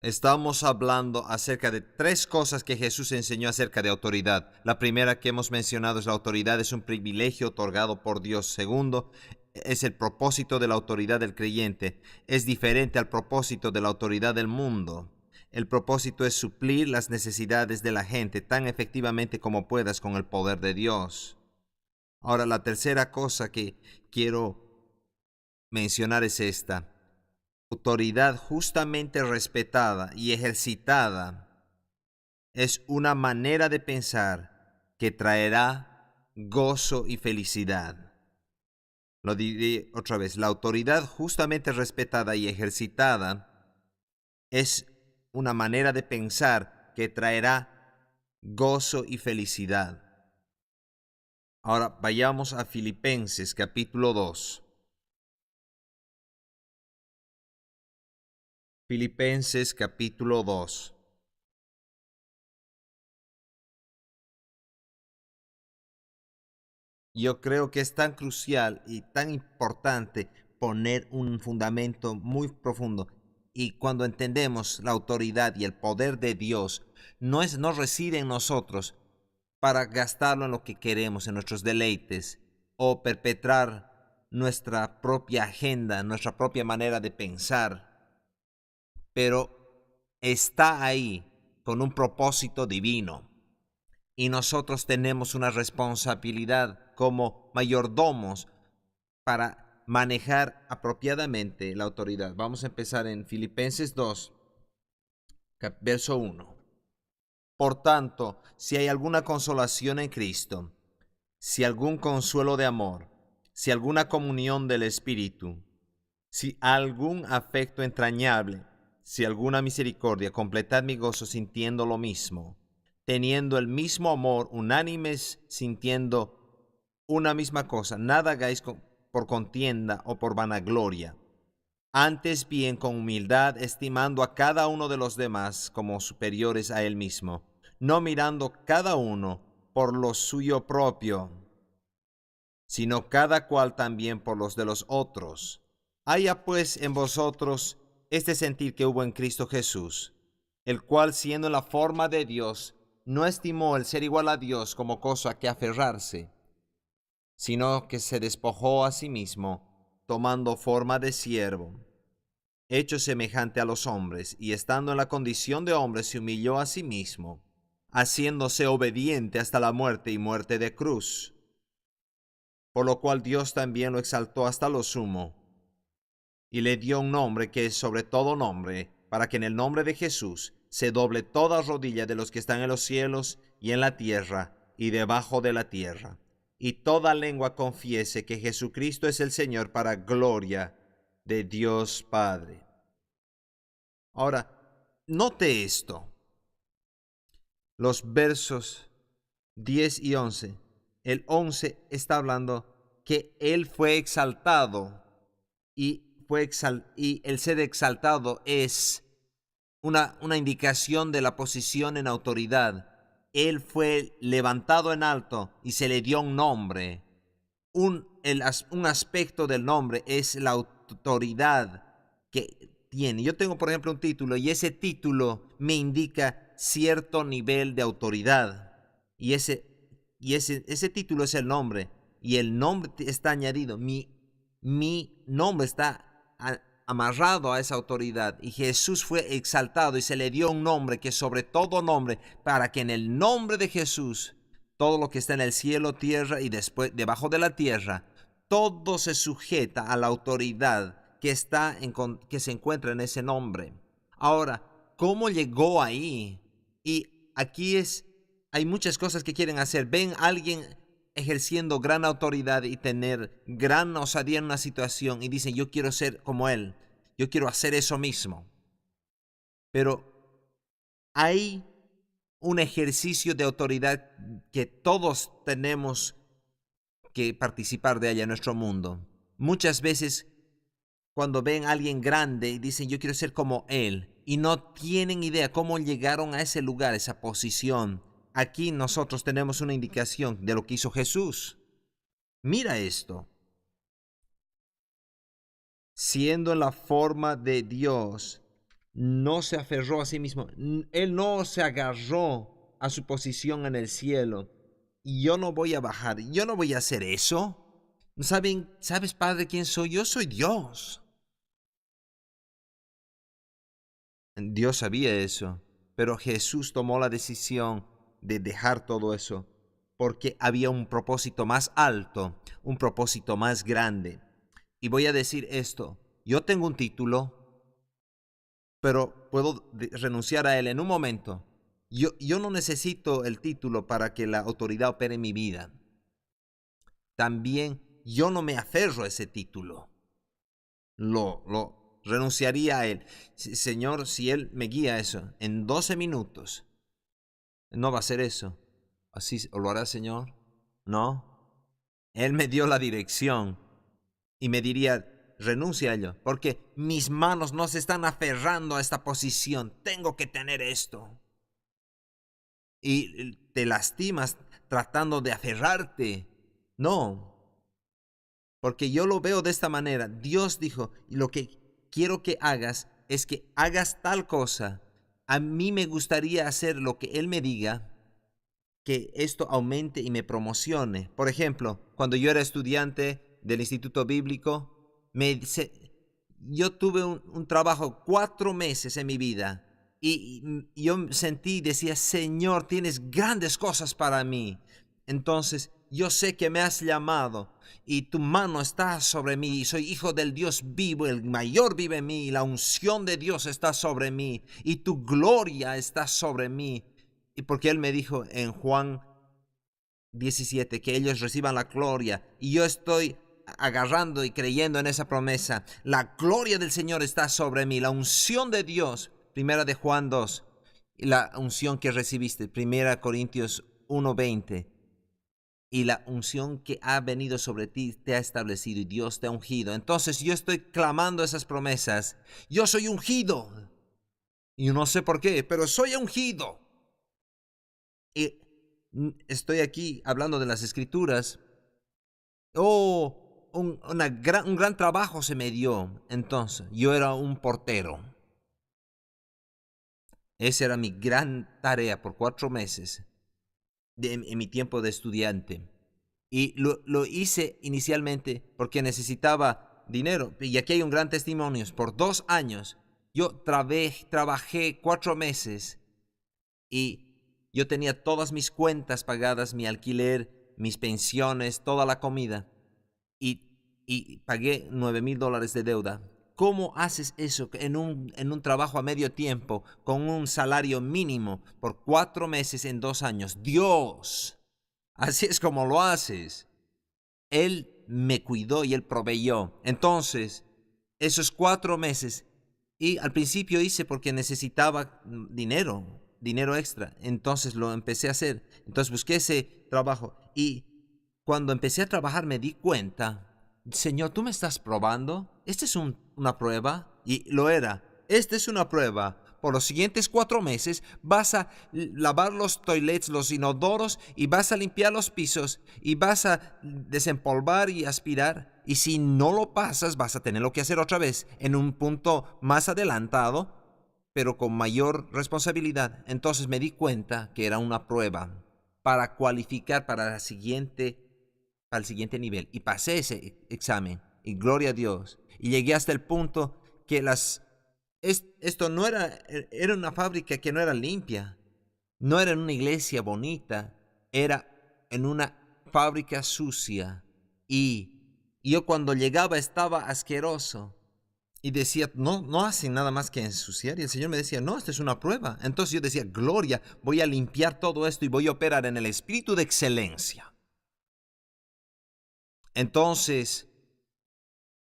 Estamos hablando acerca de tres cosas que Jesús enseñó acerca de autoridad. La primera que hemos mencionado es la autoridad es un privilegio otorgado por Dios. Segundo, es el propósito de la autoridad del creyente. Es diferente al propósito de la autoridad del mundo. El propósito es suplir las necesidades de la gente tan efectivamente como puedas con el poder de Dios. Ahora, la tercera cosa que quiero mencionar es esta. Autoridad justamente respetada y ejercitada es una manera de pensar que traerá gozo y felicidad. Lo diré otra vez, la autoridad justamente respetada y ejercitada es una manera de pensar que traerá gozo y felicidad. Ahora vayamos a Filipenses capítulo 2. Filipenses capítulo 2. Yo creo que es tan crucial y tan importante poner un fundamento muy profundo. Y cuando entendemos la autoridad y el poder de Dios, no reside en nosotros para gastarlo en lo que queremos, en nuestros deleites, o perpetrar nuestra propia agenda, nuestra propia manera de pensar, pero está ahí con un propósito divino. Y nosotros tenemos una responsabilidad como mayordomos para manejar apropiadamente la autoridad. Vamos a empezar en Filipenses 2, verso 1. Por tanto, si hay alguna consolación en Cristo, si algún consuelo de amor, si alguna comunión del Espíritu, si algún afecto entrañable, si alguna misericordia, completad mi gozo sintiendo lo mismo, teniendo el mismo amor, unánimes, sintiendo una misma cosa. Nada hagáis por contienda o por vanagloria. Antes bien con humildad, estimando a cada uno de los demás como superiores a él mismo, no mirando cada uno por lo suyo propio, sino cada cual también por los de los otros. Haya pues en vosotros este sentir que hubo en Cristo Jesús, el cual siendo en la forma de Dios, no estimó el ser igual a Dios como cosa a que aferrarse, sino que se despojó a sí mismo, tomando forma de siervo, hecho semejante a los hombres, y estando en la condición de hombre se humilló a sí mismo, haciéndose obediente hasta la muerte y muerte de cruz. Por lo cual Dios también lo exaltó hasta lo sumo, y le dio un nombre que es sobre todo nombre, para que en el nombre de Jesús se doble toda rodilla de los que están en los cielos y en la tierra y debajo de la tierra, y toda lengua confiese que Jesucristo es el Señor para gloria de Dios Padre. Ahora, note esto, los versos 10 y 11. El 11 está hablando que Él fue exaltado y el ser exaltado es una indicación de la posición en autoridad. Él fue levantado en alto y se le dio un nombre. Un aspecto del nombre es la autoridad que tiene. Yo tengo, por ejemplo, un título y ese título me indica cierto nivel de autoridad. Y ese título es el nombre. Y el nombre está añadido. Mi nombre está amarrado a esa autoridad. Y Jesús fue exaltado y se le dio un nombre que es sobre todo nombre, para que en el nombre de Jesús todo lo que está en el cielo, tierra y después debajo de la tierra, todo se sujeta a la autoridad que se encuentra en ese nombre. Ahora, ¿cómo llegó ahí? Y aquí hay muchas cosas que quieren hacer. Ven a alguien ejerciendo gran autoridad y tener gran osadía en una situación y dicen, yo quiero ser como él, yo quiero hacer eso mismo. Pero hay un ejercicio de autoridad que todos tenemos que participar de ella en nuestro mundo. Muchas veces cuando ven a alguien grande y dicen yo quiero ser como él y no tienen idea cómo llegaron a ese lugar, esa posición. Aquí nosotros tenemos una indicación de lo que hizo Jesús. Mira esto. Siendo en la forma de Dios, no se aferró a sí mismo. Él no se agarró a su posición en el cielo. Y yo no voy a bajar, yo no voy a hacer eso. ¿Sabes, Padre, quién soy? Yo soy Dios. Dios sabía eso, pero Jesús tomó la decisión de dejar todo eso porque había un propósito más alto, un propósito más grande. Y voy a decir esto, yo tengo un título, pero puedo renunciar a él en un momento. Yo no necesito el título para que la autoridad opere en mi vida. También yo no me aferro a ese título. Lo renunciaría a él. Señor, si él me guía eso en 12 minutos, no va a ser eso. ¿Así lo hará, Señor? No. Él me dio la dirección y me diría, renuncia a ello, porque mis manos no se están aferrando a esta posición. Tengo que tener esto. Y te lastimas tratando de aferrarte. No. Porque yo lo veo de esta manera. Dios dijo, lo que quiero que hagas es que hagas tal cosa. A mí me gustaría hacer lo que Él me diga, que esto aumente y me promocione. Por ejemplo, cuando yo era estudiante del Instituto Bíblico, yo tuve un trabajo 4 meses en mi vida y yo sentí y decía, Señor, tienes grandes cosas para mí. Entonces, yo sé que me has llamado y tu mano está sobre mí y soy hijo del Dios vivo, el mayor vive en mí y la unción de Dios está sobre mí y tu gloria está sobre mí. Y porque Él me dijo en Juan 17 que ellos reciban la gloria y yo estoy agarrando y creyendo en esa promesa. La gloria del Señor está sobre mí, la unción de Dios, primera de Juan 2, y la unción que recibiste, primera Corintios 1:20. Y la unción que ha venido sobre ti te ha establecido y Dios te ha ungido. Entonces yo estoy clamando esas promesas. Yo soy ungido. Y no sé por qué, pero soy ungido. Y estoy aquí hablando de las escrituras. Oh, un gran trabajo se me dio. Entonces, yo era un portero. Esa era mi gran tarea por 4 meses en mi tiempo de estudiante. Y lo hice inicialmente porque necesitaba dinero. Y aquí hay un gran testimonio. Por 2 años yo trabajé 4 meses y yo tenía todas mis cuentas pagadas, mi alquiler, mis pensiones, toda la comida. Y pagué $9,000 de deuda. ¿Cómo haces eso en un trabajo a medio tiempo con un salario mínimo por 4 meses en 2 años? Dios, así es como lo haces. Él me cuidó y Él proveyó. Entonces, esos 4 meses, y al principio hice porque necesitaba dinero extra. Entonces lo empecé a hacer. Entonces busqué ese trabajo y cuando empecé a trabajar me di cuenta, Señor, ¿tú me estás probando? ¿Esta es una prueba? Y lo era. Esta es una prueba. Por los siguientes 4 meses vas a lavar los toilets, los inodoros, y vas a limpiar los pisos, y vas a desempolvar y aspirar. Y si no lo pasas, vas a tenerlo que hacer otra vez en un punto más adelantado, pero con mayor responsabilidad. Entonces me di cuenta que era una prueba para cualificar para al siguiente nivel. Y pasé ese examen. Y gloria a Dios. Y llegué hasta el punto que esto no era una fábrica que no era limpia. No era en una iglesia bonita. Era en una fábrica sucia. Y yo cuando llegaba estaba asqueroso. Y decía, no hacen nada más que ensuciar. Y el Señor me decía, no, esta es una prueba. Entonces yo decía, gloria, voy a limpiar todo esto y voy a operar en el espíritu de excelencia. Entonces,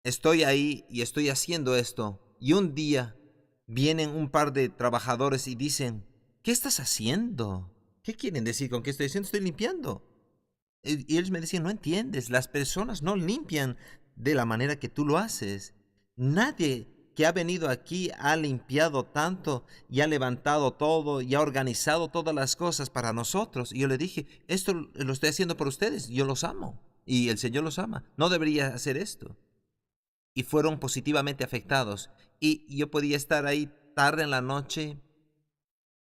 estoy ahí y estoy haciendo esto. Y un día vienen un par de trabajadores y dicen, ¿qué estás haciendo? ¿Qué quieren decir con qué estoy haciendo? Estoy limpiando. Y ellos me decían, no entiendes, las personas no limpian de la manera que tú lo haces. Nadie que ha venido aquí ha limpiado tanto y ha levantado todo y ha organizado todas las cosas para nosotros. Y yo le dije, esto lo estoy haciendo por ustedes, yo los amo y el Señor los ama. No debería hacer esto. Y fueron positivamente afectados. Y yo podía estar ahí tarde en la noche,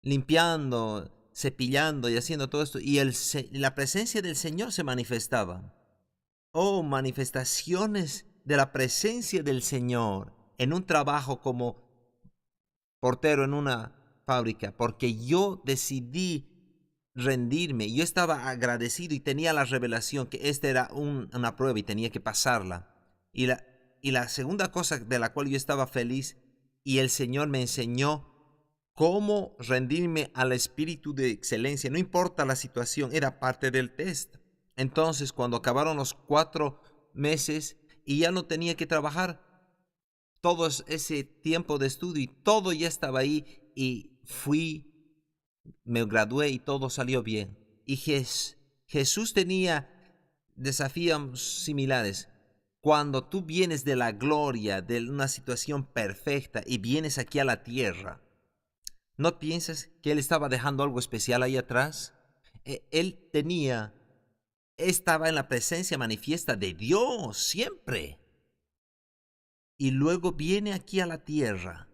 limpiando, cepillando y haciendo todo esto, y la presencia del Señor se manifestaba. Oh, manifestaciones de la presencia del Señor en un trabajo como portero en una fábrica, porque yo decidí rendirme. Yo estaba agradecido y tenía la revelación que esta era una prueba y tenía que pasarla. Y la segunda cosa de la cual yo estaba feliz, y el Señor me enseñó cómo rendirme al espíritu de excelencia, no importa la situación, era parte del test. Entonces, cuando acabaron los 4 meses y ya no tenía que trabajar, todo ese tiempo de estudio y todo ya estaba ahí, y me gradué y todo salió bien. Y Jesús tenía desafíos similares. Cuando tú vienes de la gloria, de una situación perfecta y vienes aquí a la tierra, ¿no piensas que Él estaba dejando algo especial ahí atrás? Él estaba en la presencia manifiesta de Dios siempre. Y luego viene aquí a la tierra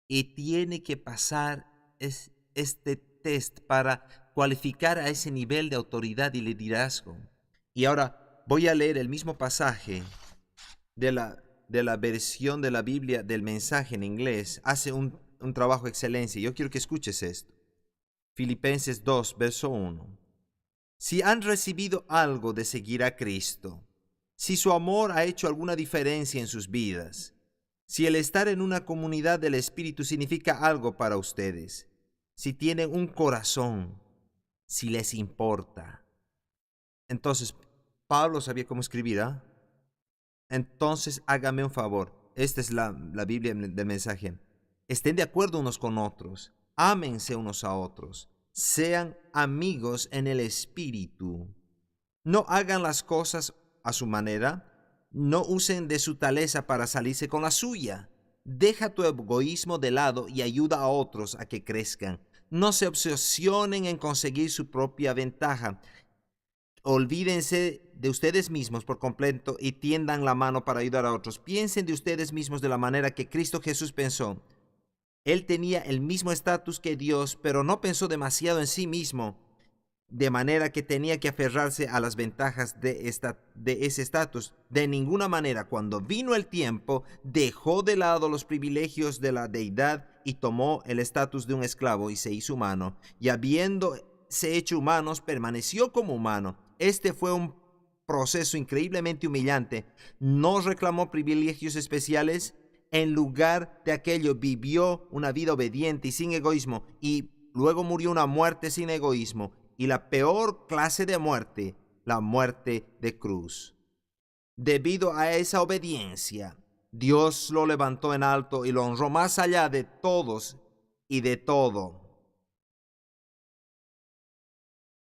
y tiene que pasar este test para cualificar a ese nivel de autoridad y liderazgo. Y ahora voy a leer el mismo pasaje de la versión de la Biblia del mensaje en inglés. Hace un trabajo de excelencia. Yo quiero que escuches esto. Filipenses 2, verso 1. Si han recibido algo de seguir a Cristo, si su amor ha hecho alguna diferencia en sus vidas, si el estar en una comunidad del Espíritu significa algo para ustedes, si tienen un corazón, si les importa. Entonces, Pablo sabía cómo escribir, ¿ah? Entonces, hágame un favor. Esta es la Biblia del mensaje. Estén de acuerdo unos con otros. Ámense unos a otros. Sean amigos en el Espíritu. No hagan las cosas a su manera. No usen de su taleza para salirse con la suya. Deja tu egoísmo de lado y ayuda a otros a que crezcan. No se obsesionen en conseguir su propia ventaja. Olvídense de ustedes mismos por completo y tiendan la mano para ayudar a otros. Piensen de ustedes mismos de la manera que Cristo Jesús pensó. Él tenía el mismo estatus que Dios, pero no pensó demasiado en sí mismo, de manera que tenía que aferrarse a las ventajas de ese estatus. De ninguna manera, cuando vino el tiempo, dejó de lado los privilegios de la deidad y tomó el estatus de un esclavo y se hizo humano. Y habiéndose hecho humanos, permaneció como humano. Este fue un proceso increíblemente humillante. No reclamó privilegios especiales. En lugar de aquello, vivió una vida obediente y sin egoísmo, y luego murió una muerte sin egoísmo, y la peor clase de muerte, la muerte de cruz. Debido a esa obediencia, Dios lo levantó en alto y lo honró más allá de todos y de todo,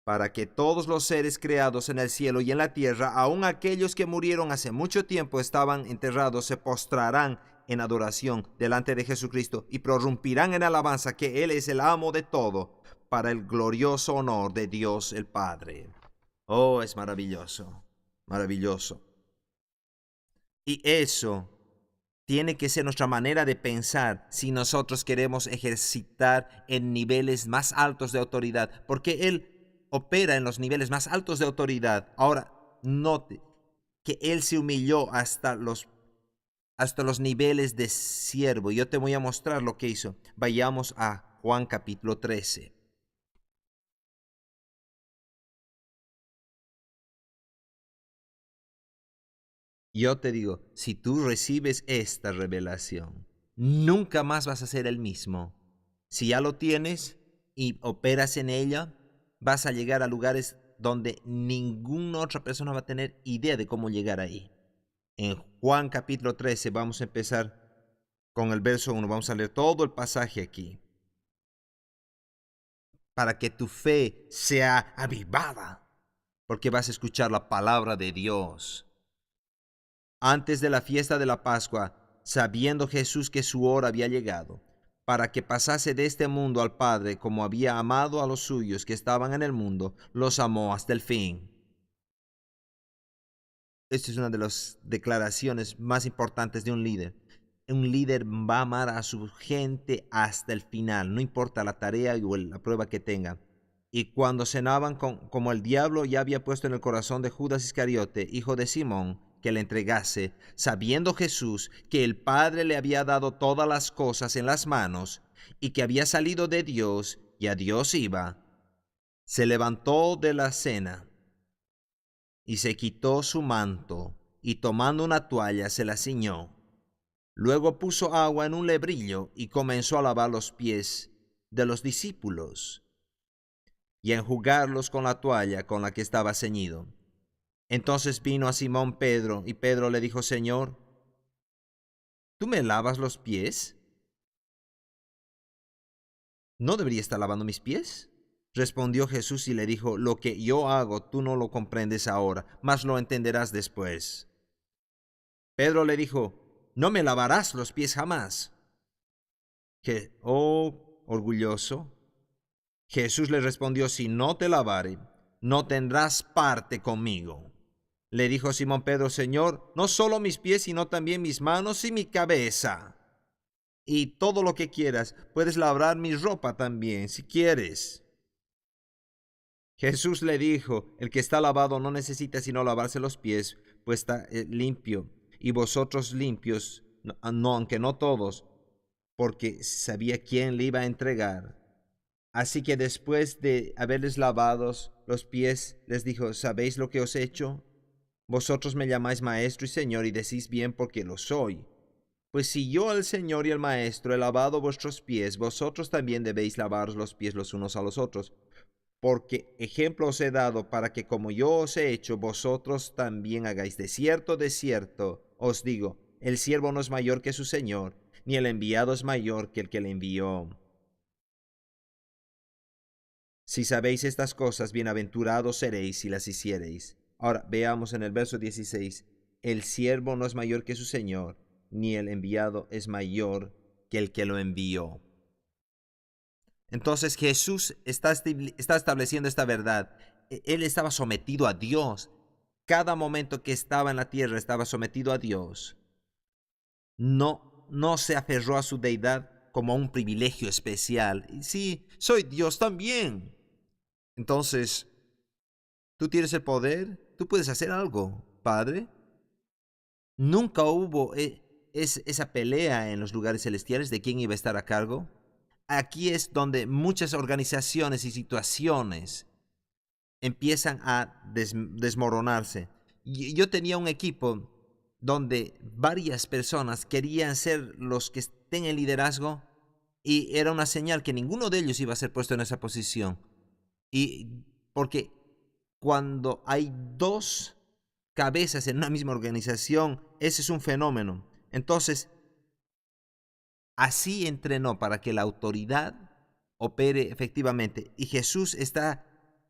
para que todos los seres creados en el cielo y en la tierra, aun aquellos que murieron hace mucho tiempo, estaban enterrados, se postrarán en adoración delante de Jesucristo y prorrumpirán en alabanza que Él es el amo de todo, para el glorioso honor de Dios el Padre. Oh, es maravilloso, maravilloso. Y eso tiene que ser nuestra manera de pensar si nosotros queremos ejercitar en niveles más altos de autoridad, porque Él opera en los niveles más altos de autoridad. Ahora, note que Él se humilló hasta los niveles de siervo. Yo te voy a mostrar lo que hizo. Vayamos a Juan capítulo 13. Yo te digo, si tú recibes esta revelación, nunca más vas a ser el mismo. Si ya lo tienes y operas en ella, vas a llegar a lugares donde ninguna otra persona va a tener idea de cómo llegar ahí. En Juan capítulo 13 vamos a empezar con el verso 1. Vamos a leer todo el pasaje aquí, para que tu fe sea avivada, porque vas a escuchar la palabra de Dios. Antes de la fiesta de la Pascua, sabiendo Jesús que su hora había llegado, para que pasase de este mundo al Padre, como había amado a los suyos que estaban en el mundo, los amó hasta el fin. Esta es una de las declaraciones más importantes de un líder. un líder va a amar a su gente hasta el final, no importa la tarea o la prueba que tenga. Y cuando cenaban, como el diablo ya había puesto en el corazón de Judas Iscariote, hijo de Simón, que le entregase, sabiendo Jesús que el Padre le había dado todas las cosas en las manos, y que había salido de Dios y a Dios iba, se levantó de la cena y se quitó su manto, y tomando una toalla se la ciñó. Luego puso agua en un lebrillo y comenzó a lavar los pies de los discípulos y a enjugarlos con la toalla con la que estaba ceñido. Entonces vino a Simón Pedro, y Pedro le dijo: Señor, ¿tú me lavas los pies? ¿No debería estar lavando mis pies? Respondió Jesús y le dijo: Lo que yo hago tú no lo comprendes ahora, mas lo entenderás después. Pedro le dijo: No me lavarás los pies jamás. Oh orgulloso. Jesús le respondió: Si no te lavare, no tendrás parte conmigo. Le dijo Simón Pedro: Señor, no solo mis pies, sino también mis manos y mi cabeza. Y todo lo que quieras, puedes lavar mi ropa también, si quieres. Jesús le dijo: El que está lavado no necesita sino lavarse los pies, pues está limpio. Y vosotros limpios, no, aunque no todos, porque sabía quién le iba a entregar. Así que después de haberles lavados los pies, les dijo: ¿Sabéis lo que os he hecho? Vosotros me llamáis maestro y señor, y decís bien, porque lo soy. Pues si yo, el Señor y el Maestro, he lavado vuestros pies, vosotros también debéis lavaros los pies los unos a los otros. Porque ejemplo os he dado para que, como yo os he hecho, vosotros también hagáis. De cierto, os digo, el siervo no es mayor que su Señor, ni el enviado es mayor que el que le envió. Si sabéis estas cosas, bienaventurados seréis si las hiciereis. Ahora veamos en el verso 16. El siervo no es mayor que su Señor, ni el enviado es mayor que el que lo envió. Entonces Jesús está estableciendo esta verdad. Él estaba sometido a Dios. Cada momento que estaba en la tierra estaba sometido a Dios. No se aferró a su deidad como a un privilegio especial. Y sí, soy Dios también. Entonces, tú tienes el poder, tú puedes hacer algo, Padre. Nunca hubo esa pelea en los lugares celestiales de quién iba a estar a cargo. Aquí es donde muchas organizaciones y situaciones empiezan a desmoronarse. Yo tenía un equipo donde varias personas querían ser los que estén en liderazgo, y era una señal que ninguno de ellos iba a ser puesto en esa posición. Y porque cuando hay dos cabezas en una misma organización, ese es un fenómeno. Entonces, así entrenó para que la autoridad opere efectivamente. Y Jesús está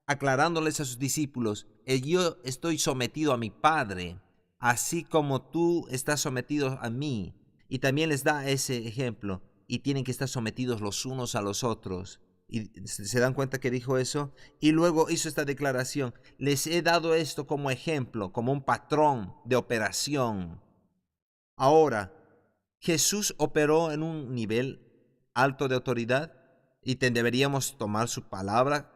aclarándoles a sus discípulos: yo estoy sometido a mi Padre, así como tú estás sometido a mí. Y también les da ese ejemplo. Y tienen que estar sometidos los unos a los otros. Y se dan cuenta que dijo eso. Y luego hizo esta declaración: les he dado esto como ejemplo, como un patrón de operación. Ahora, Jesús operó en un nivel alto de autoridad y deberíamos tomar su palabra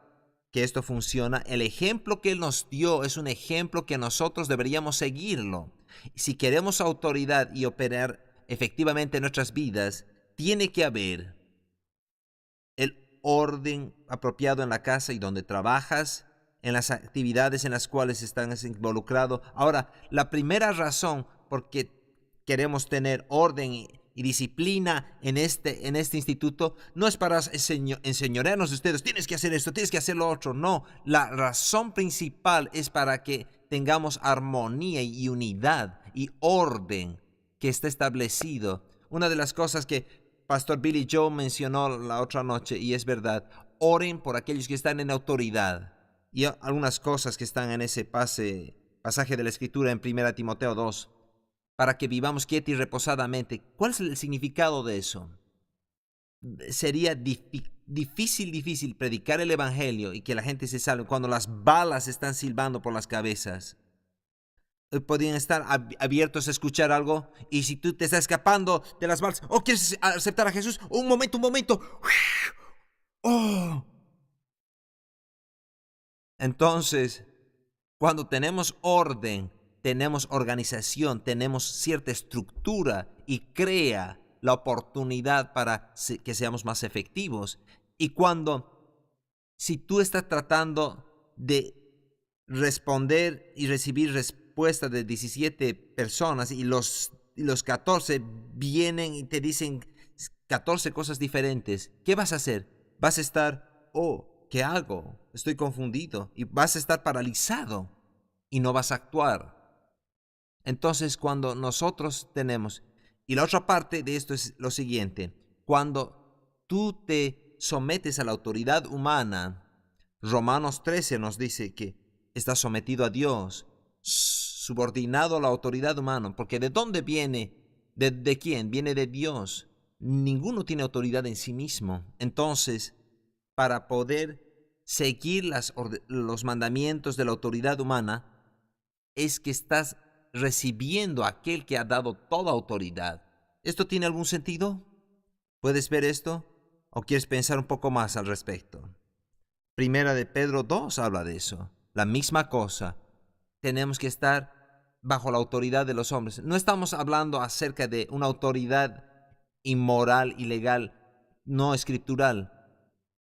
que esto funciona. El ejemplo que Él nos dio es un ejemplo que nosotros deberíamos seguirlo. Si queremos autoridad y operar efectivamente en nuestras vidas, tiene que haber el orden apropiado en la casa y donde trabajas, en las actividades en las cuales estás involucrado. Ahora, la primera razón por qué queremos tener orden y disciplina en este instituto no es para enseñorearnos de ustedes: tienes que hacer esto, tienes que hacer lo otro. No, la razón principal es para que tengamos armonía y unidad y orden que está establecido. Una de las cosas que Pastor Billy Joe mencionó la otra noche, y es verdad: oren por aquellos que están en autoridad. Y algunas cosas que están en ese pasaje de la Escritura en 1 Timoteo 2, para que vivamos quieta y reposadamente. ¿Cuál es el significado de eso? Sería difícil predicar el Evangelio y que la gente se salve cuando las balas están silbando por las cabezas. podían estar abiertos a escuchar algo. Y si tú te estás escapando de las balas, o quieres aceptar a Jesús, un momento, un momento. Oh. Entonces, cuando tenemos orden, tenemos organización, tenemos cierta estructura y crea la oportunidad para que seamos más efectivos. Y si tú estás tratando de responder y recibir respuesta de 17 personas y los 14 vienen y te dicen 14 cosas diferentes, ¿qué vas a hacer? Vas a estar, ¿qué hago? Estoy confundido, y vas a estar paralizado y no vas a actuar. Entonces, cuando nosotros tenemos, y la otra parte de esto es lo siguiente: cuando tú te sometes a la autoridad humana, Romanos 13 nos dice que estás sometido a Dios, subordinado a la autoridad humana, porque ¿de dónde viene? ¿De quién? Viene de Dios. Ninguno tiene autoridad en sí mismo. Entonces, para poder seguir los mandamientos de la autoridad humana, es que estás recibiendo a aquel que ha dado toda autoridad. ¿Esto tiene algún sentido? ¿Puedes ver esto? ¿O quieres pensar un poco más al respecto? Primera de Pedro 2 habla de eso. La misma cosa. Tenemos que estar bajo la autoridad de los hombres. No estamos hablando acerca de una autoridad inmoral, ilegal, no escritural.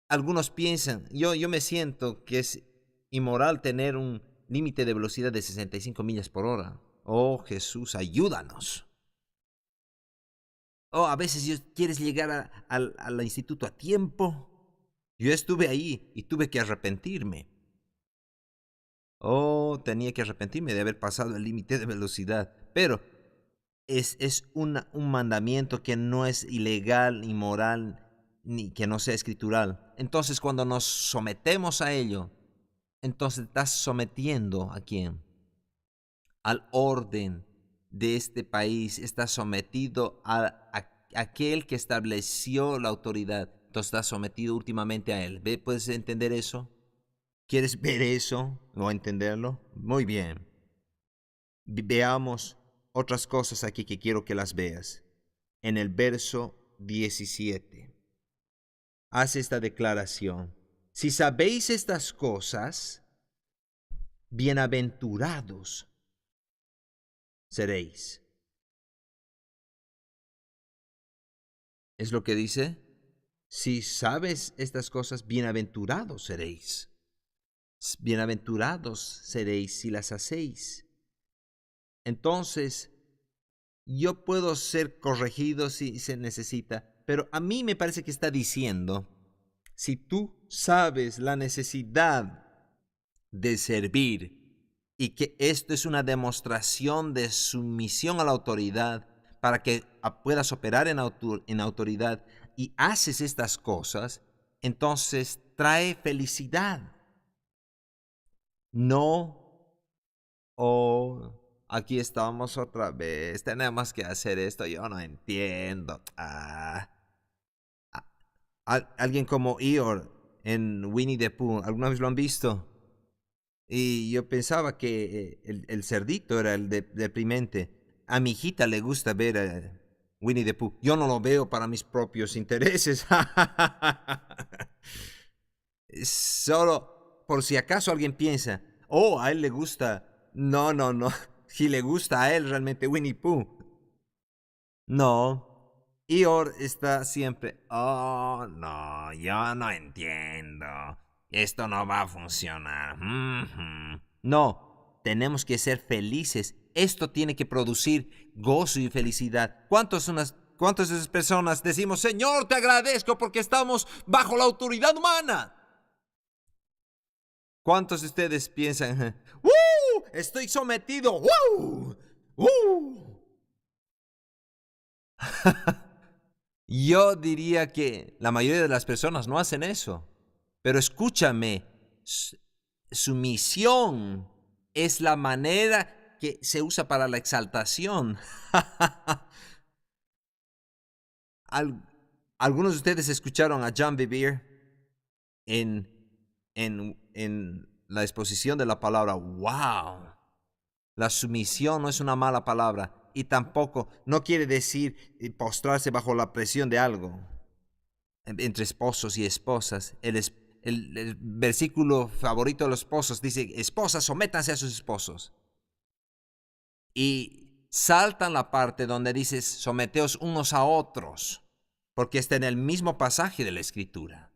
Algunos piensan, yo me siento que es inmoral tener un límite de velocidad de 65 millas por hora. Oh, Jesús, ayúdanos. A veces quieres llegar al instituto a tiempo. Yo estuve ahí y tuve que arrepentirme. Tenía que arrepentirme de haber pasado el límite de velocidad. Pero es un mandamiento que no es ilegal, inmoral, ni que no sea escritural. Entonces, cuando nos sometemos a ello, entonces estás sometiendo ¿a quién? Al orden de este país. Estás sometido a aquel que estableció la autoridad. Entonces estás sometido últimamente a él. ¿Puedes entender eso? ¿Quieres ver eso o entenderlo? Muy bien. Veamos otras cosas aquí que quiero que las veas. En el verso 17 hace esta declaración: si sabéis estas cosas, bienaventurados seréis. ¿Es lo que dice? Si sabes estas cosas, bienaventurados seréis. Bienaventurados seréis si las hacéis. Entonces, yo puedo ser corregido si se necesita, pero a mí me parece que está diciendo: si tú sabes la necesidad de servir y que esto es una demostración de sumisión a la autoridad para que puedas operar en autoridad, y haces estas cosas, entonces trae felicidad. No, aquí estamos otra vez, tenemos que hacer esto, yo no entiendo. Alguien como Eeyore en Winnie the Pooh, ¿alguna vez lo han visto? Y yo pensaba que el cerdito era el deprimente. A mi hijita le gusta ver a Winnie the Pooh. Yo no lo veo para mis propios intereses. Solo por si acaso alguien piensa, a él le gusta. No, no, no. Si le gusta a él realmente Winnie Pooh. No. Eeyore está siempre, no, yo no entiendo. Esto no va a funcionar. No, tenemos que ser felices. Esto tiene que producir gozo y felicidad. ¿Cuántas de esas personas decimos: Señor, te agradezco porque estamos bajo la autoridad humana? ¿Cuántos de ustedes piensan: estoy sometido? Yo diría que la mayoría de las personas no hacen eso. Pero escúchame, su misión es la manera que se usa para la exaltación. Algunos de ustedes escucharon a John Bevere en la exposición de la palabra. ¡Wow! La sumisión no es una mala palabra y tampoco no quiere decir postrarse bajo la presión de algo. Entre esposos y esposas, el versículo favorito de los esposos dice: esposas, sométanse a sus esposos. Y saltan la parte donde dices: someteos unos a otros, porque está en el mismo pasaje de la Escritura.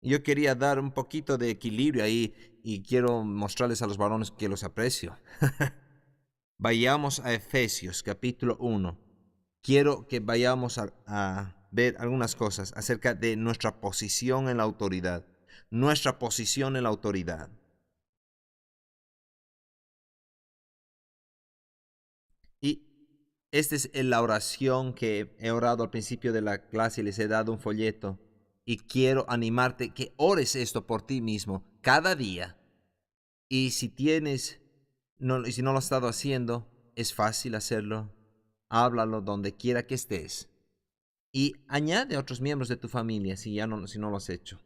Yo quería dar un poquito de equilibrio ahí y quiero mostrarles a los varones que los aprecio. Vayamos a Efesios capítulo 1. Quiero que vayamos a ver algunas cosas acerca de nuestra posición en la autoridad. Nuestra posición en la autoridad. Y esta es la oración que he orado al principio de la clase y les he dado un folleto. Y quiero animarte que ores esto por ti mismo cada día. Y si y si no lo has estado haciendo, es fácil hacerlo. Háblalo donde quiera que estés. Y añade a otros miembros de tu familia si no lo has hecho.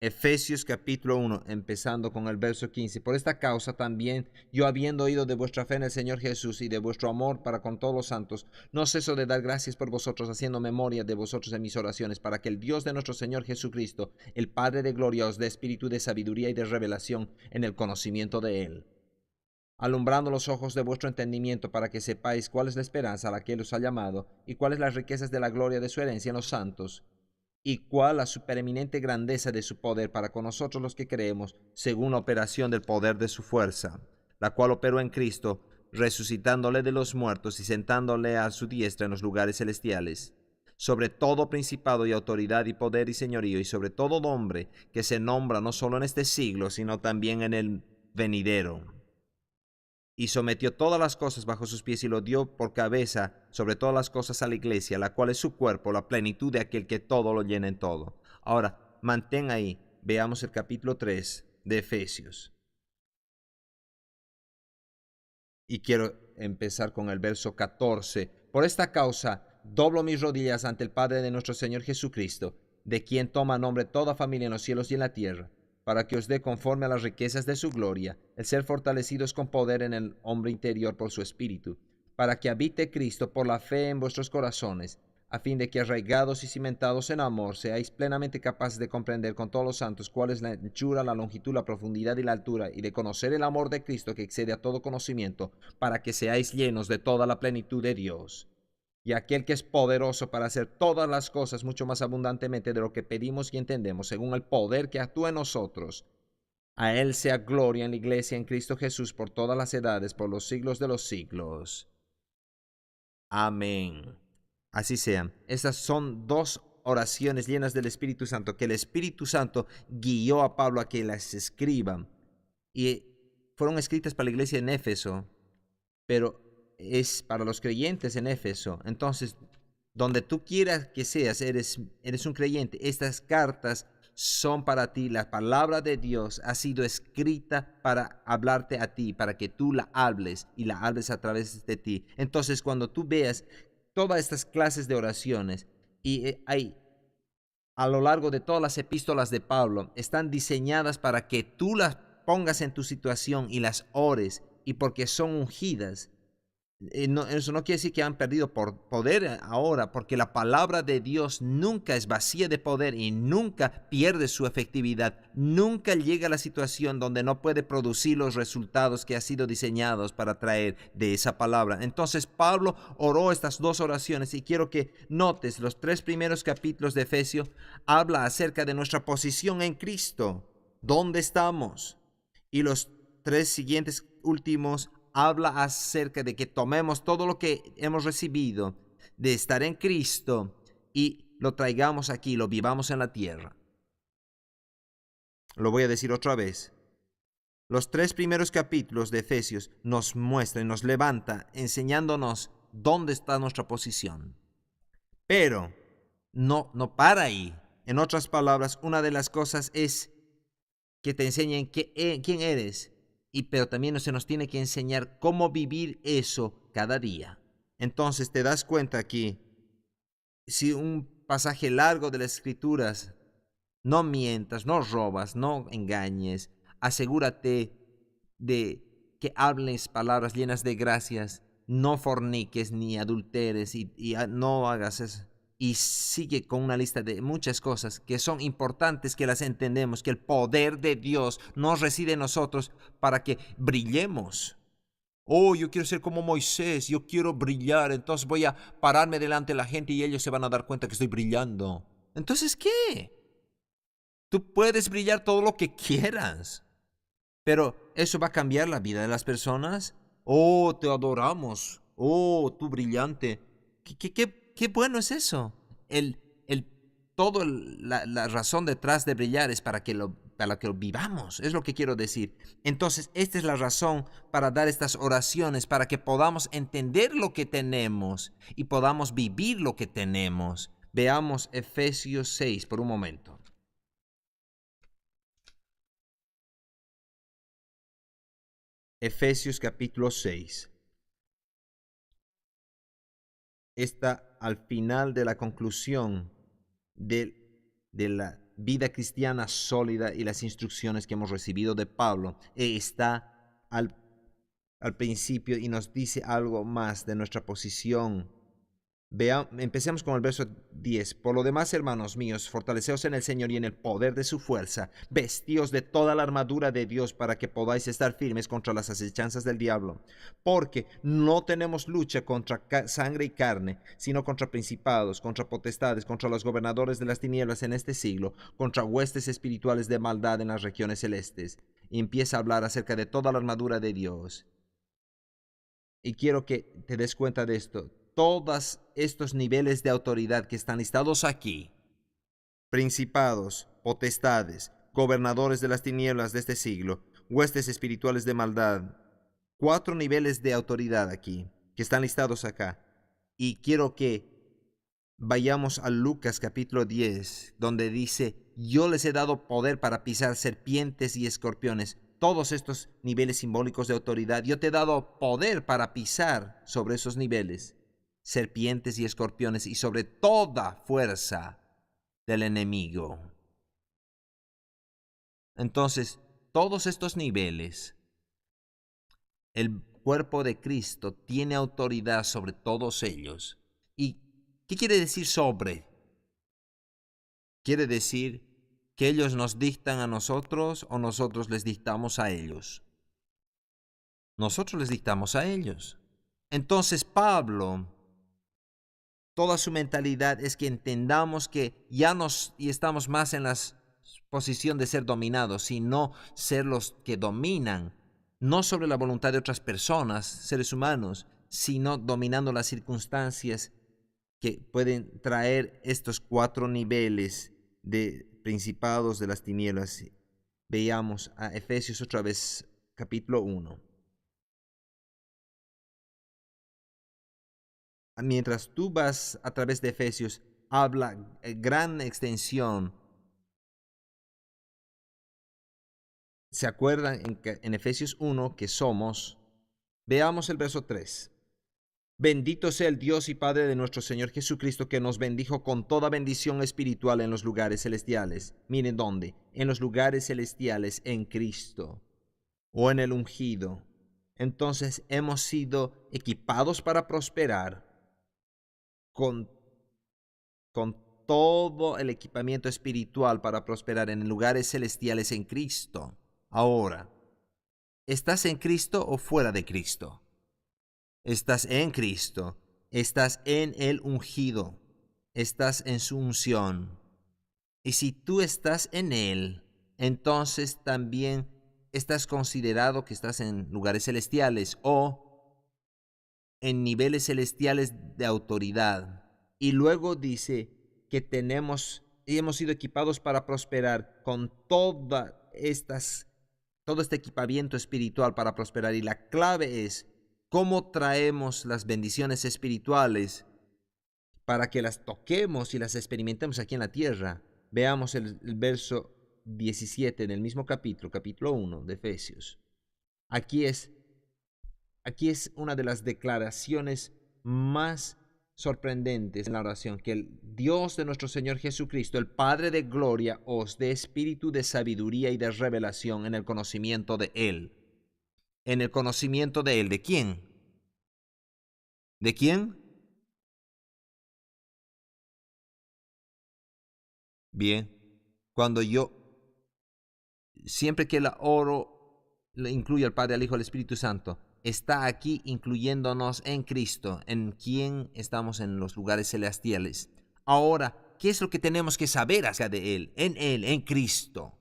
Efesios capítulo 1, empezando con el verso 15. Por esta causa también, yo habiendo oído de vuestra fe en el Señor Jesús y de vuestro amor para con todos los santos, no ceso de dar gracias por vosotros, haciendo memoria de vosotros en mis oraciones, para que el Dios de nuestro Señor Jesucristo, el Padre de gloria, os dé espíritu de sabiduría y de revelación en el conocimiento de Él, alumbrando los ojos de vuestro entendimiento, para que sepáis cuál es la esperanza a la que Él os ha llamado, y cuáles las riquezas de la gloria de su herencia en los santos, y cuál la supereminente grandeza de su poder para con nosotros los que creemos, según la operación del poder de su fuerza, la cual operó en Cristo, resucitándole de los muertos y sentándole a su diestra en los lugares celestiales, sobre todo principado y autoridad y poder y señorío, y sobre todo nombre que se nombra no solo en este siglo, sino también en el venidero. Y sometió todas las cosas bajo sus pies y lo dio por cabeza sobre todas las cosas a la iglesia, la cual es su cuerpo, la plenitud de aquel que todo lo llena en todo. Ahora, mantén ahí. Veamos el capítulo 3 de Efesios. Y quiero empezar con el verso 14. Por esta causa, doblo mis rodillas ante el Padre de nuestro Señor Jesucristo, de quien toma nombre toda familia en los cielos y en la tierra, para que os dé conforme a las riquezas de su gloria, el ser fortalecidos con poder en el hombre interior por su espíritu, para que habite Cristo por la fe en vuestros corazones, a fin de que arraigados y cimentados en amor, seáis plenamente capaces de comprender con todos los santos cuál es la anchura, la longitud, la profundidad y la altura, y de conocer el amor de Cristo que excede a todo conocimiento, para que seáis llenos de toda la plenitud de Dios. Y aquel que es poderoso para hacer todas las cosas mucho más abundantemente de lo que pedimos y entendemos, según el poder que actúa en nosotros. A Él sea gloria en la iglesia en Cristo Jesús por todas las edades, por los siglos de los siglos. Amén. Así sea. Estas son dos oraciones llenas del Espíritu Santo, que el Espíritu Santo guió a Pablo a que las escriban. Y fueron escritas para la iglesia en Éfeso, pero es para los creyentes en Éfeso. Entonces, donde tú quieras que seas, eres un creyente. Estas cartas son para ti. La palabra de Dios ha sido escrita para hablarte a ti, para que tú la hables y la hables a través de ti. Entonces, cuando tú veas todas estas clases de oraciones y hay a lo largo de todas las epístolas de Pablo, están diseñadas para que tú las pongas en tu situación y las ores, y porque son ungidas. Eso no quiere decir que han perdido por poder ahora, porque la palabra de Dios nunca es vacía de poder y nunca pierde su efectividad. Nunca llega a la situación donde no puede producir los resultados que ha sido diseñados para traer de esa palabra. Entonces Pablo oró estas dos oraciones y quiero que notes los 3 primeros capítulos de Efesios. Habla acerca de nuestra posición en Cristo, dónde estamos, y los 3 siguientes últimos habla acerca de que tomemos todo lo que hemos recibido de estar en Cristo y lo traigamos aquí, lo vivamos en la tierra. Lo voy a decir otra vez. Los 3 primeros capítulos de Efesios nos muestran, nos levanta, enseñándonos dónde está nuestra posición. Pero no para ahí. En otras palabras, una de las cosas es que te enseñen quién eres. Pero también se nos tiene que enseñar cómo vivir eso cada día. Entonces te das cuenta aquí, si un pasaje largo de las Escrituras: no mientas, no robas, no engañes, asegúrate de que hables palabras llenas de gracias, no forniques ni adulteres y no hagas eso. Y sigue con una lista de muchas cosas que son importantes que las entendemos, que el poder de Dios no reside en nosotros para que brillemos. Oh, yo quiero ser como Moisés, yo quiero brillar, entonces voy a pararme delante de la gente y ellos se van a dar cuenta que estoy brillando. Entonces, ¿qué? Tú puedes brillar todo lo que quieras, pero ¿eso va a cambiar la vida de las personas? Oh, te adoramos. Oh, tú brillante. ¿Qué bueno es eso? El, el, la razón detrás de brillar es para que lo vivamos. Es lo que quiero decir. Entonces, esta es la razón para dar estas oraciones, para que podamos entender lo que tenemos y podamos vivir lo que tenemos. Veamos Efesios 6 por un momento. Efesios capítulo 6. Está al final de la conclusión de la vida cristiana sólida y las instrucciones que hemos recibido de Pablo. Está al principio y nos dice algo más de nuestra posición. Empecemos con el verso 10. Por lo demás, hermanos míos, fortaleceos en el Señor y en el poder de su fuerza. Vestíos de toda la armadura de Dios para que podáis estar firmes contra las acechanzas del diablo. Porque no tenemos lucha contra sangre y carne, sino contra principados, contra potestades, contra los gobernadores de las tinieblas en este siglo, contra huestes espirituales de maldad en las regiones celestes. Y empieza a hablar acerca de toda la armadura de Dios. Y quiero que te des cuenta de esto. Todos estos niveles de autoridad que están listados aquí, principados, potestades, gobernadores de las tinieblas de este siglo, huestes espirituales de maldad, 4 niveles de autoridad aquí, que están listados acá. Y quiero que vayamos a Lucas capítulo 10, donde dice, yo les he dado poder para pisar serpientes y escorpiones. Todos estos niveles simbólicos de autoridad, yo te he dado poder para pisar sobre esos niveles, serpientes y escorpiones, y sobre toda fuerza del enemigo. Entonces, todos estos niveles, el cuerpo de Cristo tiene autoridad sobre todos ellos. ¿Y qué quiere decir sobre? Quiere decir que ellos nos dictan a nosotros o nosotros les dictamos a ellos. Nosotros les dictamos a ellos. Entonces Pablo, toda su mentalidad es que entendamos que ya y estamos más en la posición de ser dominados, sino ser los que dominan, no sobre la voluntad de otras personas, seres humanos, sino dominando las circunstancias que pueden traer estos 4 niveles de principados de las tinieblas. Veamos a Efesios otra vez, capítulo 1. Mientras tú vas a través de Efesios, habla gran extensión. ¿Se acuerdan en Efesios 1 que somos? Veamos el verso 3. Bendito sea el Dios y Padre de nuestro Señor Jesucristo, que nos bendijo con toda bendición espiritual en los lugares celestiales. Miren dónde, en los lugares celestiales en Cristo o en el ungido. Entonces hemos sido equipados para prosperar con todo el equipamiento espiritual para prosperar en lugares celestiales en Cristo. Ahora, ¿estás en Cristo o fuera de Cristo? Estás en Cristo, estás en el ungido, estás en su unción. Y si tú estás en Él, entonces también estás considerado que estás en lugares celestiales o en niveles celestiales de autoridad. Y luego dice que hemos sido equipados para prosperar con todo este equipamiento espiritual para prosperar. Y la clave es cómo traemos las bendiciones espirituales para que las toquemos y las experimentemos aquí en la tierra. Veamos el verso 17 del mismo capítulo 1 de Efesios. Aquí es una de las declaraciones más sorprendentes en la oración, que el Dios de nuestro Señor Jesucristo, el Padre de gloria, os dé espíritu de sabiduría y de revelación en el conocimiento de Él. en el conocimiento de Él. ¿De quién? ¿De quién? Bien. Cuando yo, siempre que la oro, le incluye al Padre, al Hijo, al Espíritu Santo, está aquí incluyéndonos en Cristo, en quien estamos en los lugares celestiales. Ahora, ¿qué es lo que tenemos que saber acerca de Él, en Cristo?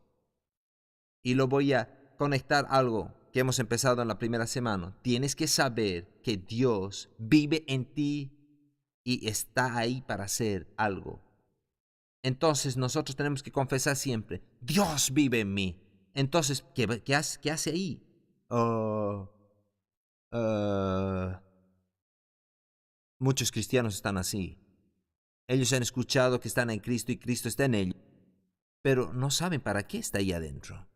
Y lo voy a conectar a algo que hemos empezado en la primera semana. Tienes que saber que Dios vive en ti y está ahí para hacer algo. Entonces nosotros tenemos que confesar siempre, Dios vive en mí. Entonces, ¿qué hace ahí? Uh, uh, Muchos cristianos están así. Ellos han escuchado que están en Cristo y Cristo está en ellos, pero no saben para qué está ahí adentro.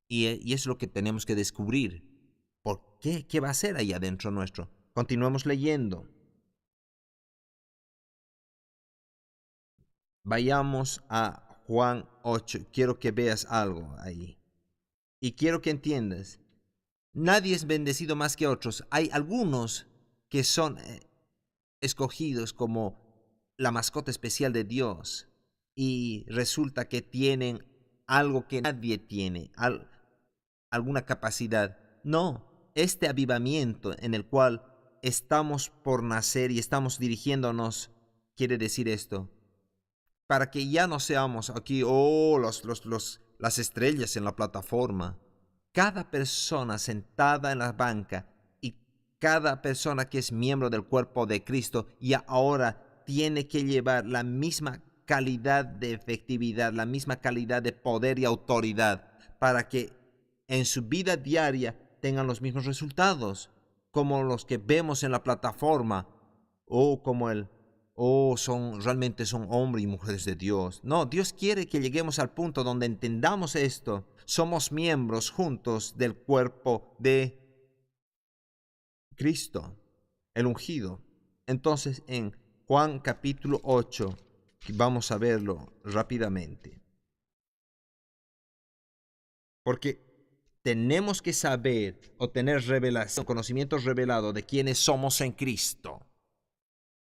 Y es lo que tenemos que descubrir. ¿Por qué? ¿Qué va a hacer ahí adentro nuestro? Continuemos leyendo. Vayamos a Juan 8. Quiero que veas algo ahí. Y quiero que entiendas. Nadie es bendecido más que otros. Hay algunos que son escogidos como la mascota especial de Dios. Y resulta que tienen algo que nadie tiene. Alguna capacidad. No, este avivamiento en el cual estamos por nacer y estamos dirigiéndonos, quiere decir esto, para que ya no seamos aquí, las estrellas en la plataforma. Cada persona sentada en la banca y cada persona que es miembro del cuerpo de Cristo ya ahora tiene que llevar la misma calidad de efectividad, la misma calidad de poder y autoridad para que en su vida diaria tengan los mismos resultados, como los que vemos en la plataforma, o como realmente son hombres y mujeres de Dios. No, Dios quiere que lleguemos al punto donde entendamos esto. Somos miembros juntos del cuerpo de Cristo, el ungido. Entonces, en Juan capítulo 8, vamos a verlo rápidamente. Porque tenemos que saber o tener revelación, conocimiento revelado de quiénes somos en Cristo,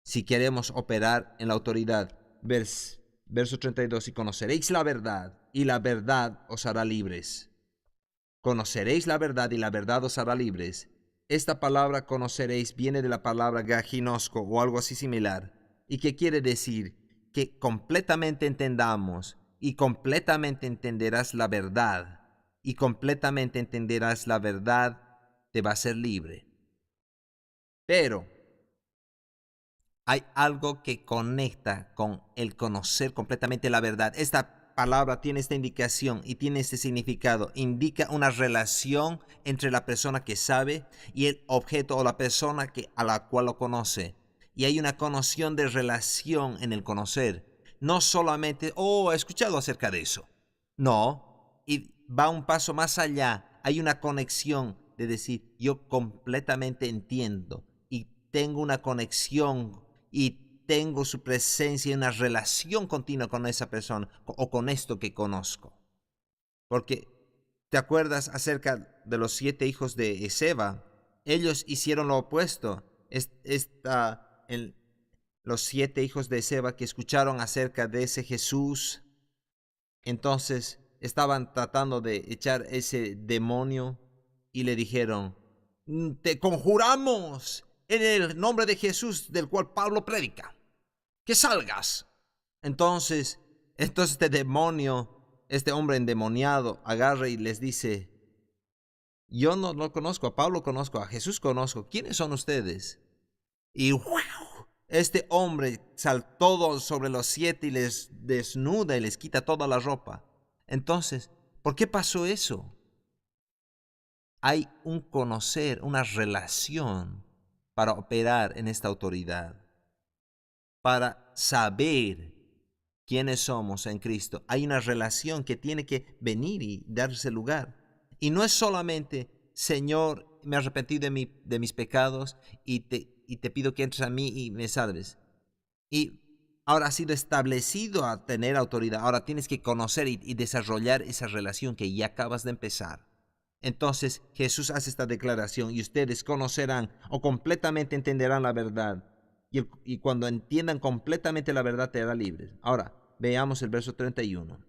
si queremos operar en la autoridad. Verso 32, y conoceréis la verdad, y la verdad os hará libres. Conoceréis la verdad, y la verdad os hará libres. Esta palabra conoceréis viene de la palabra gaginosco o algo así similar. ¿Y qué quiere decir? Que completamente entendamos, y completamente entenderás la verdad, y completamente entenderás la verdad, te va a ser libre. Pero hay algo que conecta con el conocer completamente la verdad. Esta palabra tiene esta indicación y tiene este significado. Indica una relación entre la persona que sabe y el objeto o la persona a la cual lo conoce. Y hay una noción de relación en el conocer. No solamente, he escuchado acerca de eso. No, y va un paso más allá. Hay una conexión de decir, yo completamente entiendo y tengo una conexión y tengo su presencia y una relación continua con esa persona o con esto que conozco. Porque te acuerdas acerca de los 7 hijos de Eseba. Ellos hicieron lo opuesto. Los 7 hijos de Eseba que escucharon acerca de ese Jesús, entonces estaban tratando de echar ese demonio y le dijeron, te conjuramos en el nombre de Jesús del cual Pablo predica, que salgas. Entonces este demonio, este hombre endemoniado, agarra y les dice, yo no conozco a Pablo, conozco a Jesús, conozco. ¿Quiénes son ustedes? Y ¡wow! Este hombre saltó sobre los 7 y les desnuda y les quita toda la ropa. Entonces, ¿por qué pasó eso? Hay un conocer, una relación para operar en esta autoridad, para saber quiénes somos en Cristo. Hay una relación que tiene que venir y darse lugar. Y no es solamente, Señor, me arrepentí de mis pecados y te pido que entres a mí y me salves. Y ahora has sido establecido a tener autoridad. Ahora tienes que conocer y desarrollar esa relación que ya acabas de empezar. Entonces Jesús hace esta declaración y ustedes conocerán o completamente entenderán la verdad. Y cuando entiendan completamente la verdad te hará libres. Ahora, veamos el verso 31.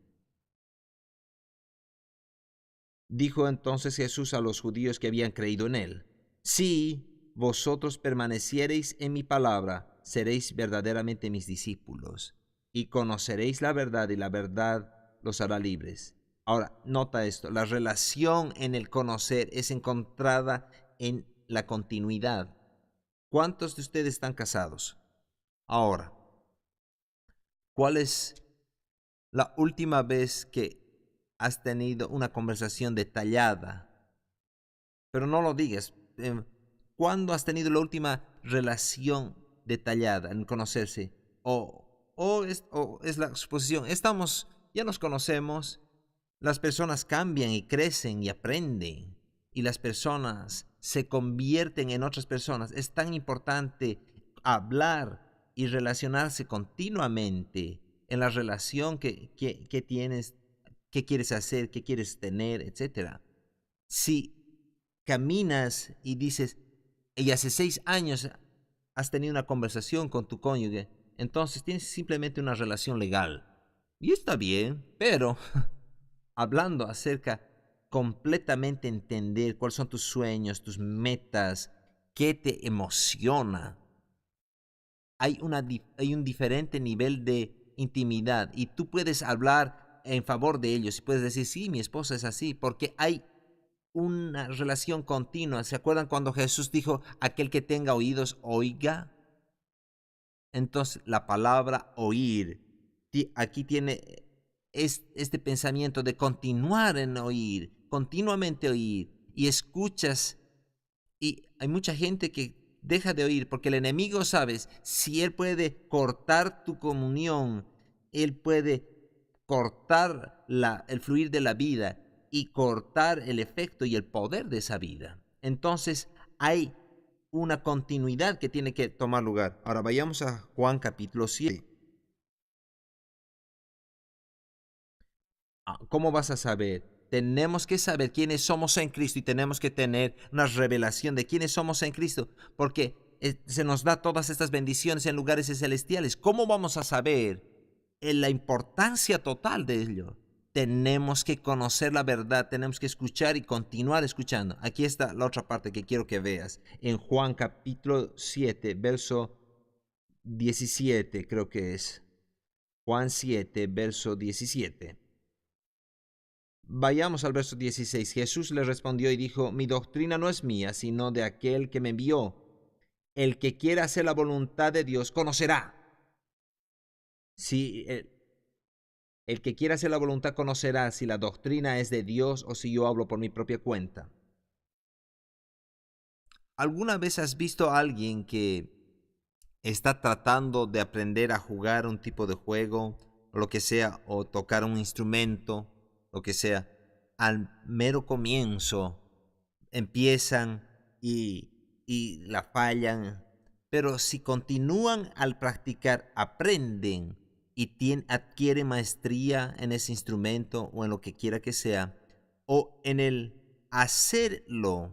Dijo entonces Jesús a los judíos que habían creído en él: si vosotros permaneciereis en mi palabra, seréis verdaderamente mis discípulos, y conoceréis la verdad, y la verdad los hará libres. Ahora, nota esto, la relación en el conocer es encontrada en la continuidad. ¿Cuántos de ustedes están casados? Ahora, ¿cuál es la última vez que has tenido una conversación detallada? Pero no lo digas. ¿Cuándo has tenido la última relación detallada en conocerse? O es la exposición. Ya nos conocemos. Las personas cambian y crecen y aprenden. Y las personas se convierten en otras personas. Es tan importante hablar y relacionarse continuamente en la relación que tienes, qué quieres hacer, qué quieres tener, etcétera. Si caminas y dices, y hace 6 años has tenido una conversación con tu cónyuge, entonces tienes simplemente una relación legal. Y está bien, pero hablando acerca completamente entender cuáles son tus sueños, tus metas, qué te emociona, hay un diferente nivel de intimidad y tú puedes hablar en favor de ellos y puedes decir, sí, mi esposa es así, porque hay una relación continua. ¿Se acuerdan cuando Jesús dijo, aquel que tenga oídos, oiga? Entonces, la palabra oír, aquí tiene este pensamiento de continuar en oír, continuamente oír, y escuchas, y hay mucha gente que deja de oír porque el enemigo, sabes, si él puede cortar tu comunión, él puede cortar el fluir de la vida y cortar el efecto y el poder de esa vida. Entonces hay una continuidad que tiene que tomar lugar. Ahora vayamos a Juan capítulo 7. ¿Cómo vas a saber? Tenemos que saber quiénes somos en Cristo y tenemos que tener una revelación de quiénes somos en Cristo, porque se nos da todas estas bendiciones en lugares celestiales. ¿Cómo vamos a saber la importancia total de ello? Tenemos que conocer la verdad, tenemos que escuchar y continuar escuchando. Aquí está la otra parte que quiero que veas. En Juan capítulo 7, verso 17, creo que es. Juan 7, verso 17. Vayamos al verso 16. Jesús le respondió y dijo, mi doctrina no es mía, sino de aquel que me envió. El que quiera hacer la voluntad de Dios conocerá. Si el que quiera hacer la voluntad conocerá si la doctrina es de Dios o si yo hablo por mi propia cuenta. ¿Alguna vez has visto a alguien que está tratando de aprender a jugar un tipo de juego, o lo que sea, o tocar un instrumento, lo que sea? Al mero comienzo empiezan y la fallan, pero si continúan al practicar, aprenden y adquieren maestría en ese instrumento o en lo que quiera que sea, o en el hacerlo,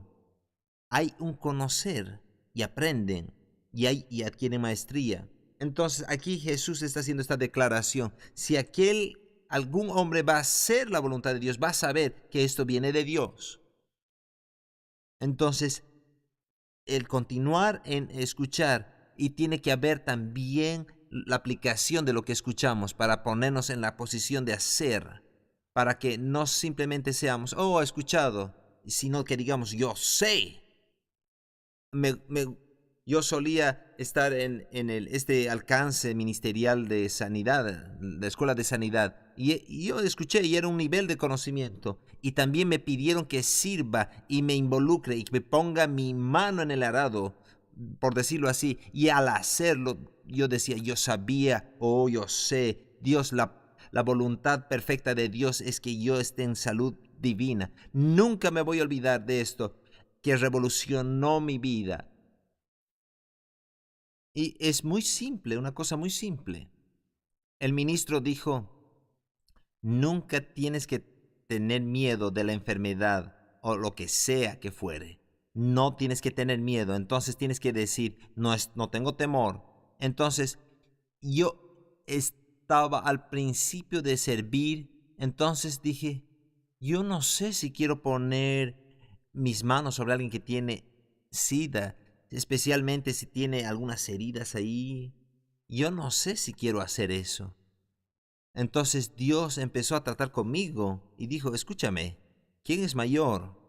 hay un conocer y aprenden y adquieren maestría. Entonces aquí Jesús está haciendo esta declaración. Si algún hombre va a hacer la voluntad de Dios, va a saber que esto viene de Dios. Entonces, el continuar en escuchar y tiene que haber también la aplicación de lo que escuchamos para ponernos en la posición de hacer, para que no simplemente seamos, he escuchado, sino que digamos, yo sé. me, me- yo solía estar en este alcance ministerial de sanidad, la escuela de sanidad, y yo escuché y era un nivel de conocimiento. Y también me pidieron que sirva y me involucre y que me ponga mi mano en el arado, por decirlo así. Y al hacerlo, yo decía, yo sabía, yo sé, Dios, la voluntad perfecta de Dios es que yo esté en salud divina. Nunca me voy a olvidar de esto, que revolucionó mi vida. Y es muy simple, una cosa muy simple. El ministro dijo, nunca tienes que tener miedo de la enfermedad, o lo que sea que fuere. No tienes que tener miedo, entonces tienes que decir, no tengo temor. Entonces, yo estaba al principio de servir, entonces dije, yo no sé si quiero poner mis manos sobre alguien que tiene SIDA, especialmente si tiene algunas heridas ahí. Yo no sé si quiero hacer eso. Entonces Dios empezó a tratar conmigo y dijo, escúchame, ¿quién es mayor?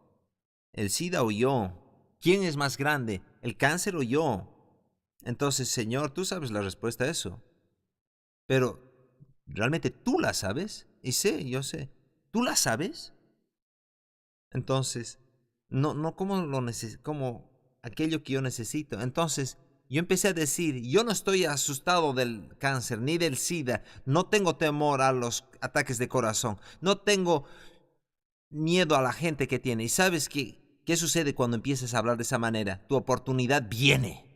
¿El SIDA o yo? ¿Quién es más grande? ¿El cáncer o yo? Entonces, Señor, tú sabes la respuesta a eso. Pero, ¿realmente tú la sabes? Y sé, yo sé. ¿Tú la sabes? Entonces, no como como aquello que yo necesito. Entonces, yo empecé a decir, yo no estoy asustado del cáncer ni del SIDA, no tengo temor a los ataques de corazón, no tengo miedo a la gente que tiene. ¿Y sabes qué sucede cuando empiezas a hablar de esa manera? Tu oportunidad viene.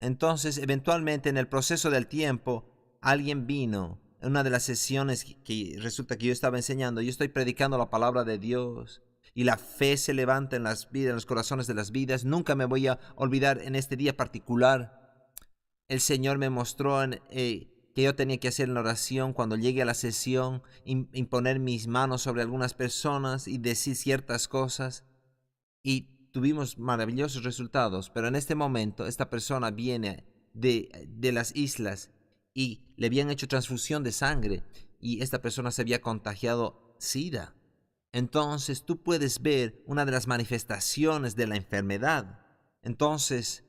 Entonces, eventualmente, en el proceso del tiempo, alguien vino. En una de las sesiones que resulta que yo estaba enseñando, yo estoy predicando la palabra de Dios. Y la fe se levanta en las vidas, en los corazones de las vidas. Nunca me voy a olvidar en este día particular. El Señor me mostró que yo tenía que hacer en la oración cuando llegue a la sesión, imponer mis manos sobre algunas personas y decir ciertas cosas. Y tuvimos maravillosos resultados, pero en este momento esta persona viene de las islas y le habían hecho transfusión de sangre y esta persona se había contagiado SIDA. Entonces tú puedes ver una de las manifestaciones de la enfermedad. Entonces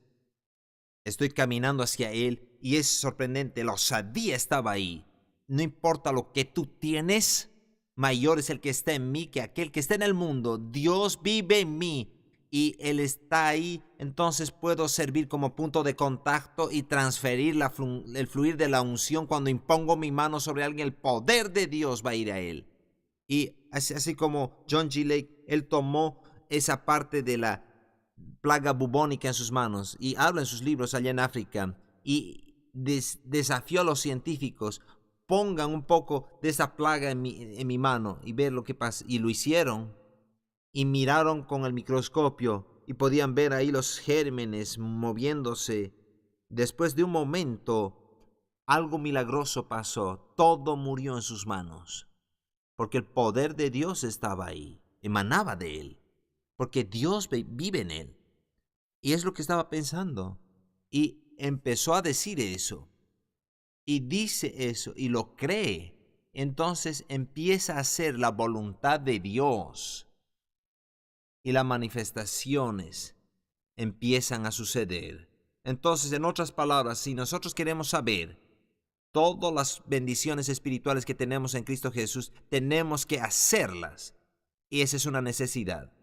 estoy caminando hacia él y es sorprendente, la osadía estaba ahí. No importa lo que tú tienes, mayor es el que está en mí que aquel que está en el mundo. Dios vive en mí y Él está ahí, entonces puedo servir como punto de contacto y transferir el fluir de la unción. Cuando impongo mi mano sobre alguien, el poder de Dios va a ir a él. Y así como John G. Lake, él tomó esa parte de la plaga bubónica en sus manos y habla en sus libros allá en África y desafió a los científicos, pongan un poco de esa plaga en mi mano y ver lo que pasa. Y lo hicieron y miraron con el microscopio y podían ver ahí los gérmenes moviéndose. Después de un momento, algo milagroso pasó. Todo murió en sus manos, porque el poder de Dios estaba ahí, emanaba de él, porque Dios vive en él. Y es lo que estaba pensando. Y empezó a decir eso. Y dice eso y lo cree. Entonces empieza a hacer la voluntad de Dios. Y las manifestaciones empiezan a suceder. Entonces, en otras palabras, si nosotros queremos saber todas las bendiciones espirituales que tenemos en Cristo Jesús, tenemos que hacerlas. Y esa es una necesidad.